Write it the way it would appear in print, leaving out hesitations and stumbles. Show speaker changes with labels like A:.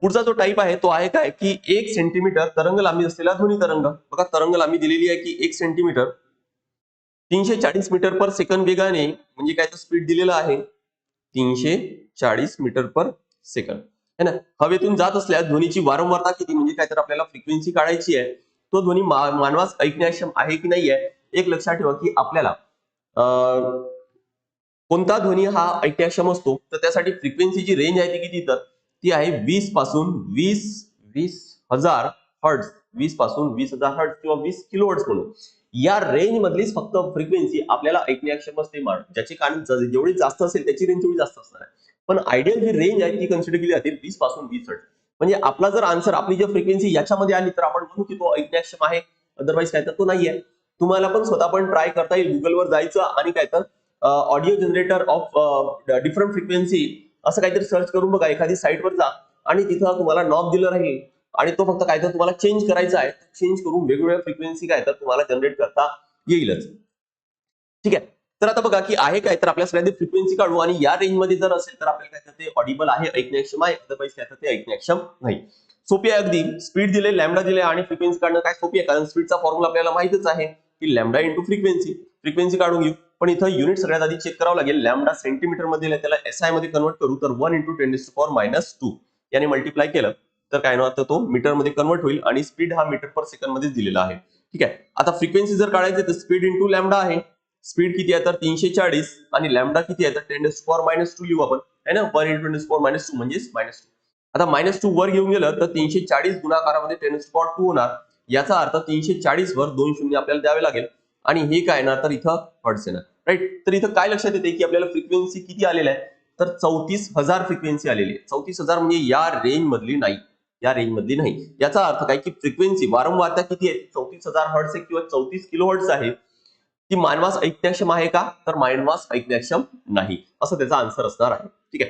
A: पुढचा जो टाईप आहे तो आहे काय की 1 सेंटीमीटर तरंग लांबी असलेला ध्वनी तरंग. बघा तरंग लांबी दिलेली आहे की 1 सेंटीमीटर 340 मीटर पर सेकंद वेगाने, म्हणजे काय तर स्पीड दिलेला आहे 340 मीटर पर सेकंद है ना. हवेतून जात असल्यास ध्वनीची वारंवारता किती, म्हणजे काय तर आपल्याला फ्रिक्वेन्सी काढायची आहे. तो ध्वनी मानवास ऐकण्याक्षम आहे की नाही आहे. एक लक्षात ठेवा की आपल्याला कोणता ध्वनी हा ऐकण्याक्षम असतो, तर त्यासाठी फ्रिक्वेन्सीची रेंज आहे ती किती, तर ती आहे 20 पासून 20,000 हर्ट्झ, 20 पासून 20,000 हर्ट्झ किंवा 20 किलो हर्ट्झ म्हणून या रेंज मधलीच फक्त फ्रिक्वेन्सी आपल्याला ऐकण्याक्षम असते. ज्याची कारण जेवढी जास्त असेल त्याची रेंज तेवढी जास्त असणार आहे. पण आयडियल जी रेंज आहे ती कन्सिडर केली जाते 20 पासून 20 हर्ट्झ. म्हणजे आपला जर आन्सर आपली जर फ्रिक्वेन्सी याच्यामध्ये आली तर आपण म्हणू की तो ऐकण्याक्षम आहे, अदरवाईज काय तर तो नाहीये. तुम्हाला पण स्वतः पण ट्राय करता येईल, गुगलवर जायचं आणि काय तर audio generator off different frequency असं काहीतरी सर्च करून बघा. एखादी साईटवर जा आणि तिथं तुम्हाला नॉब दिलं राहील आणि तो फक्त काय तर तुम्हाला चेंज करायचा आहे. चेंज करून वेगवेगळ्या फ्रिक्वेन्सी काय तर तुम्हाला जनरेट करता येईलच. ठीक आहे. तर आता बघा की आहे काय तर आपल्या सगळ्यांनी फ्रिक्वेन्सी काढू आणि या रेंजमध्ये जर असेल तर आपल्याला काय तर ते ऑडिबल आहे, ऐकण्याक्षम आहे, अदरवाईज काय तर ते ऐकण्याक्षम नाही. सोपी आहे अगदी. स्पीड दिले, लॅम्बडा दिले आणि फ्रिक्वेन्सी काढणं काय सोपी आहे, कारण स्पीडचा फॉर्म्युला आपल्याला माहितच आहे की लॅम्बडा इंटू फ्रिक्वेन्सी. फ्रिक्वेन्सी काढून घेऊ, पण इथं युनिट सगळ्यात आधी चेक करावं लागेल. लॅम्बडा सेंटीमीटर मध्ये त्याला एसआय मध्ये कन्वर्ट करू तर 1 इंटू 10⁻² याने मल्टिप्लाय केलं तर काय ना तो मीटर मध्ये कन्वर्ट होईल आणि स्पीड हा मीटर पर सेकंड मध्ये दिलेला आहे. ठीक आहे. आता फ्रिक्वेन्सी जर काढायची तर स्पीड इंटू लॅम्बडा आहे. स्पीड किती आहे तर 340 आणि लॅम्बडा किती आहे तर 10⁻² लिहू आपण है ना. 1 इंटू 10⁻² म्हणजे -2. आता -2 वर घेऊन गेलं तर 340 गुणाकारामध्ये 10⁻² होणार. याचा अर्थ 340 वर 2 शून्य आपल्याला द्यावे लागेल आणि हे काय ना तर इथं हर्ट्झ येणार. राईट. तर इथं काय लक्षात येते की आपल्याला फ्रिक्वेन्सी किती आलेली आहे तर 34,000 फ्रिक्वेन्सी आलेली आहे. 34,000 म्हणजे या रेंज मधली नाही, या रेंज मधली नाही. याचा अर्थ काय की फ्रिक्वेन्सी वारंवारता किती आहे 34,000 हर्ट्झ आहे किंवा 34 किलो हर्ट्झ आहे. ती मानवास ऐकण्याक्षम आहे का तर मानवास ऐकण्याक्षम नाही, असं त्याचा आन्सर असणार आहे. ठीक आहे.